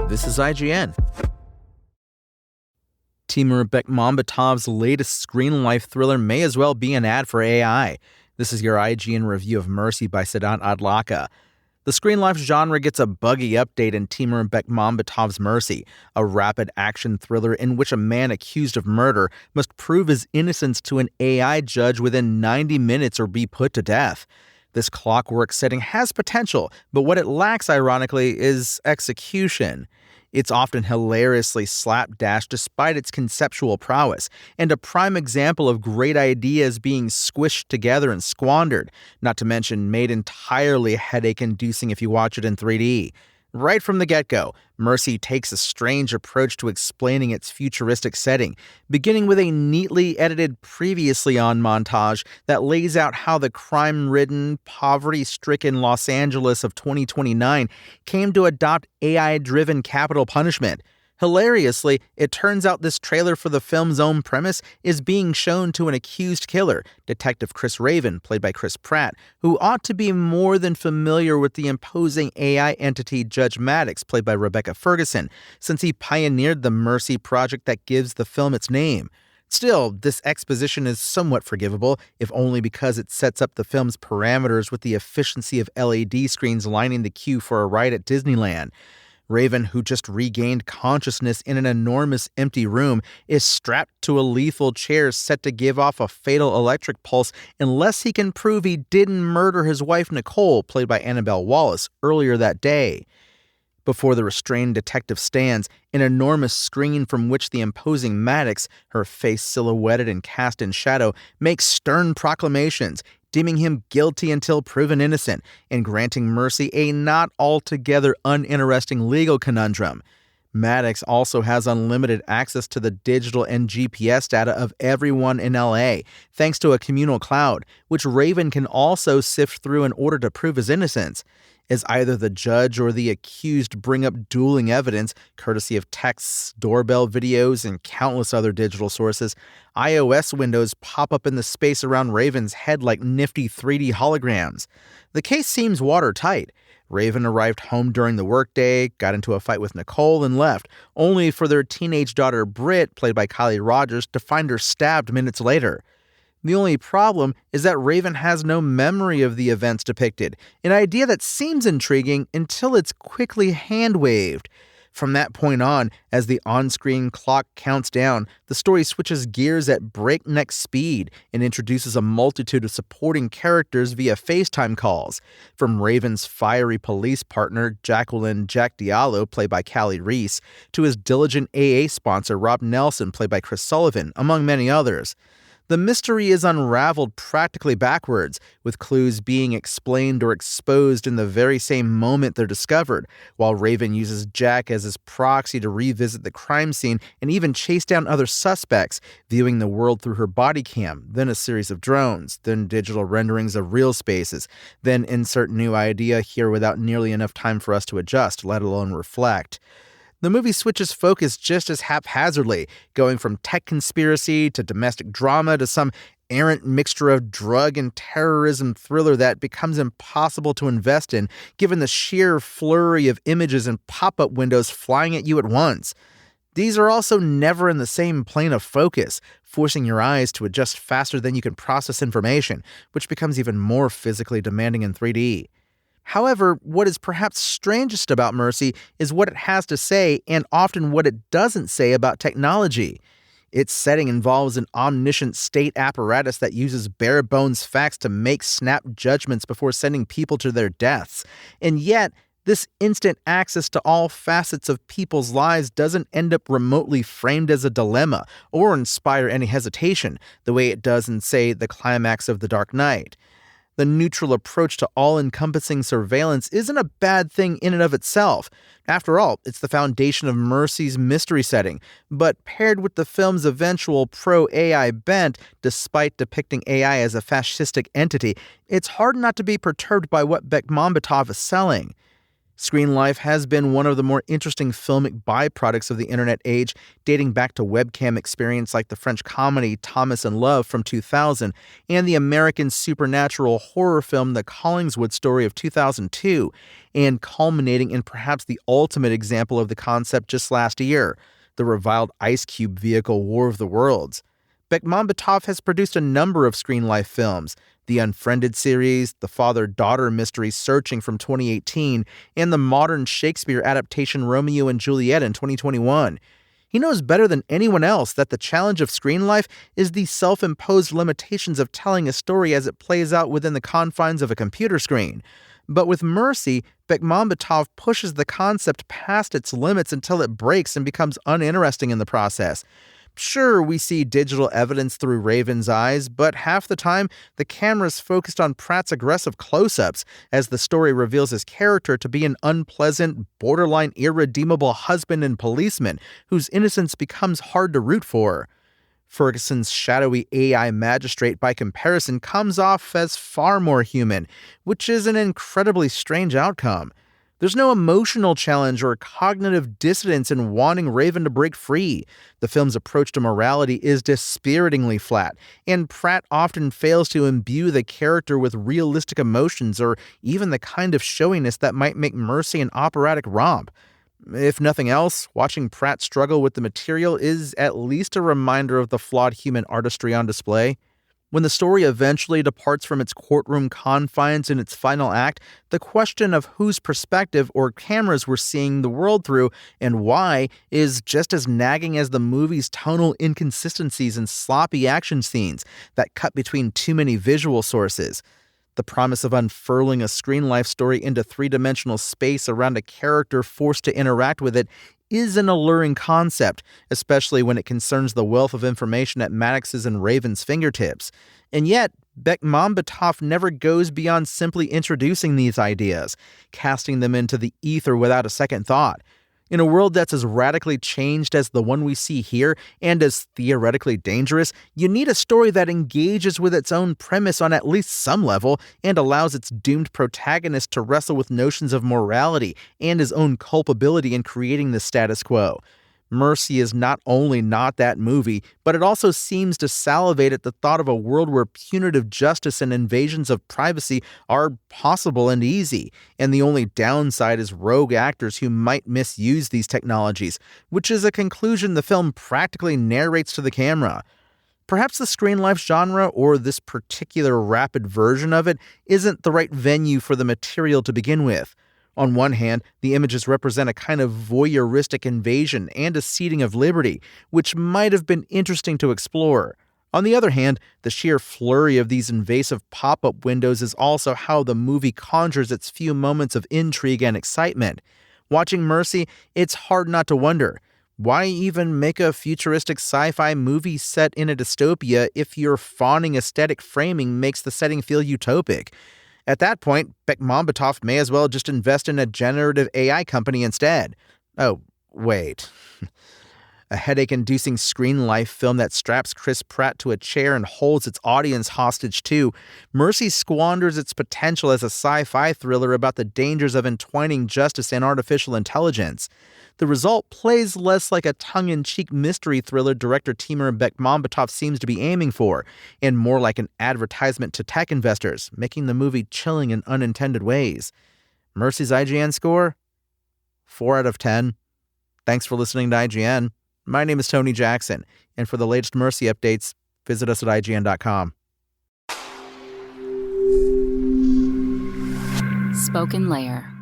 This is IGN. Timur Bekmambetov's latest screenlife thriller may as well be an ad for AI. This is your IGN review of Mercy by Sedat Adlaka. The screenlife genre gets a buggy update in Timur Bekmambetov's Mercy, a rapid action thriller in which a man accused of murder must prove his innocence to an AI judge within 90 minutes or be put to death. This clockwork setting has potential, but what it lacks, ironically, is execution. It's often hilariously slapdash despite its conceptual prowess, and a prime example of great ideas being squished together and squandered, not to mention made entirely headache-inducing if you watch it in 3D. Right from the get-go, Mercy takes a strange approach to explaining its futuristic setting, beginning with a neatly edited previously on montage that lays out how the crime-ridden, poverty-stricken Los Angeles of 2029 came to adopt AI-driven capital punishment. Hilariously, it turns out this trailer for the film's own premise is being shown to an accused killer, Detective Chris Raven, played by Chris Pratt, who ought to be more than familiar with the imposing AI entity Judge Maddox, played by Rebecca Ferguson, since he pioneered the Mercy project that gives the film its name. Still, this exposition is somewhat forgivable, if only because it sets up the film's parameters with the efficiency of LED screens lining the queue for a ride at Disneyland. Raven, who just regained consciousness in an enormous empty room, is strapped to a lethal chair set to give off a fatal electric pulse unless he can prove he didn't murder his wife Nicole, played by Annabelle Wallis, earlier that day. Before the restrained detective stands, an enormous screen from which the imposing Maddox, her face silhouetted and cast in shadow, makes stern proclamations, deeming him guilty until proven innocent, and granting Mercy a not altogether uninteresting legal conundrum. Maddox also has unlimited access to the digital and GPS data of everyone in LA, thanks to a communal cloud, which Raven can also sift through in order to prove his innocence. As either the judge or the accused bring up dueling evidence, courtesy of texts, doorbell videos, and countless other digital sources, iOS windows pop up in the space around Raven's head like nifty 3D holograms. The case seems watertight. Raven arrived home during the workday, got into a fight with Nicole, and left, only for their teenage daughter Britt, played by Kylie Rogers, to find her stabbed minutes later. The only problem is that Raven has no memory of the events depicted, an idea that seems intriguing until it's quickly hand-waved. From that point on, as the on-screen clock counts down, the story switches gears at breakneck speed and introduces a multitude of supporting characters via FaceTime calls. From Raven's fiery police partner, Jacqueline Jack Diallo, played by Callie Reese, to his diligent AA sponsor, Rob Nelson, played by Chris Sullivan, among many others. The mystery is unraveled practically backwards, with clues being explained or exposed in the very same moment they're discovered, while Raven uses Jack as his proxy to revisit the crime scene and even chase down other suspects, viewing the world through her body cam, then a series of drones, then digital renderings of real spaces, then insert new idea here without nearly enough time for us to adjust, let alone reflect. The movie switches focus just as haphazardly, going from tech conspiracy to domestic drama to some errant mixture of drug and terrorism thriller that becomes impossible to invest in given the sheer flurry of images and pop-up windows flying at you at once. These are also never in the same plane of focus, forcing your eyes to adjust faster than you can process information, which becomes even more physically demanding in 3D. However, what is perhaps strangest about Mercy is what it has to say and often what it doesn't say about technology. Its setting involves an omniscient state apparatus that uses bare-bones facts to make snap judgments before sending people to their deaths. And yet, this instant access to all facets of people's lives doesn't end up remotely framed as a dilemma or inspire any hesitation, the way it does in, say, the climax of The Dark Knight. The neutral approach to all-encompassing surveillance isn't a bad thing in and of itself. After all, it's the foundation of Mercy's mystery setting, but paired with the film's eventual pro-AI bent, despite depicting AI as a fascistic entity, it's hard not to be perturbed by what Bekmambetov is selling. Screenlife has been one of the more interesting filmic byproducts of the internet age, dating back to webcam experience like the French comedy Thomas in Love from 2000 and the American supernatural horror film The Collingswood Story of 2002, and culminating in perhaps the ultimate example of the concept just last year, the reviled Ice Cube vehicle War of the Worlds. Bekmambetov has produced a number of Screenlife films, the Unfriended series, the father-daughter mystery Searching from 2018, and the modern Shakespeare adaptation Romeo and Juliet in 2021. He knows better than anyone else that the challenge of Screenlife is the self-imposed limitations of telling a story as it plays out within the confines of a computer screen. But with Mercy, Bekmambetov pushes the concept past its limits until it breaks and becomes uninteresting in the process. Sure, we see digital evidence through Raven's eyes, but half the time, the camera's focused on Pratt's aggressive close-ups as the story reveals his character to be an unpleasant, borderline irredeemable husband and policeman whose innocence becomes hard to root for. Ferguson's shadowy AI magistrate, by comparison, comes off as far more human, which is an incredibly strange outcome. There's no emotional challenge or cognitive dissonance in wanting Raven to break free. The film's approach to morality is dispiritingly flat, and Pratt often fails to imbue the character with realistic emotions or even the kind of showiness that might make Mercy an operatic romp. If nothing else, watching Pratt struggle with the material is at least a reminder of the flawed human artistry on display. When the story eventually departs from its courtroom confines in its final act, the question of whose perspective or cameras we're seeing the world through and why is just as nagging as the movie's tonal inconsistencies and sloppy action scenes that cut between too many visual sources. The promise of unfurling a Screenlife story into three-dimensional space around a character forced to interact with it is an alluring concept, especially when it concerns the wealth of information at Maddox's and Raven's fingertips. And yet, Bekmambetov never goes beyond simply introducing these ideas, casting them into the ether without a second thought. In a world that's as radically changed as the one we see here and as theoretically dangerous, you need a story that engages with its own premise on at least some level and allows its doomed protagonist to wrestle with notions of morality and his own culpability in creating the status quo. Mercy is not only not that movie, but it also seems to salivate at the thought of a world where punitive justice and invasions of privacy are possible and easy, and the only downside is rogue actors who might misuse these technologies, which is a conclusion the film practically narrates to the camera. Perhaps the Screenlife genre, or this particular rapid version of it, isn't the right venue for the material to begin with. On one hand, the images represent a kind of voyeuristic invasion and a ceding of liberty, which might have been interesting to explore. On the other hand, the sheer flurry of these invasive pop-up windows is also how the movie conjures its few moments of intrigue and excitement. Watching Mercy, it's hard not to wonder, why even make a futuristic sci-fi movie set in a dystopia if your fawning aesthetic framing makes the setting feel utopic? At that point, Bekmambetov may as well just invest in a generative AI company instead. Oh, wait. A headache-inducing Screenlife film that straps Chris Pratt to a chair and holds its audience hostage too, Mercy squanders its potential as a sci-fi thriller about the dangers of entwining justice and artificial intelligence. The result plays less like a tongue-in-cheek mystery thriller director Timur Bekmambetov seems to be aiming for, and more like an advertisement to tech investors, making the movie chilling in unintended ways. Mercy's IGN score? 4 out of 10. Thanks for listening to IGN. My name is Tony Jackson, and for the latest Mercy updates, visit us at IGN.com. Spoken Layer.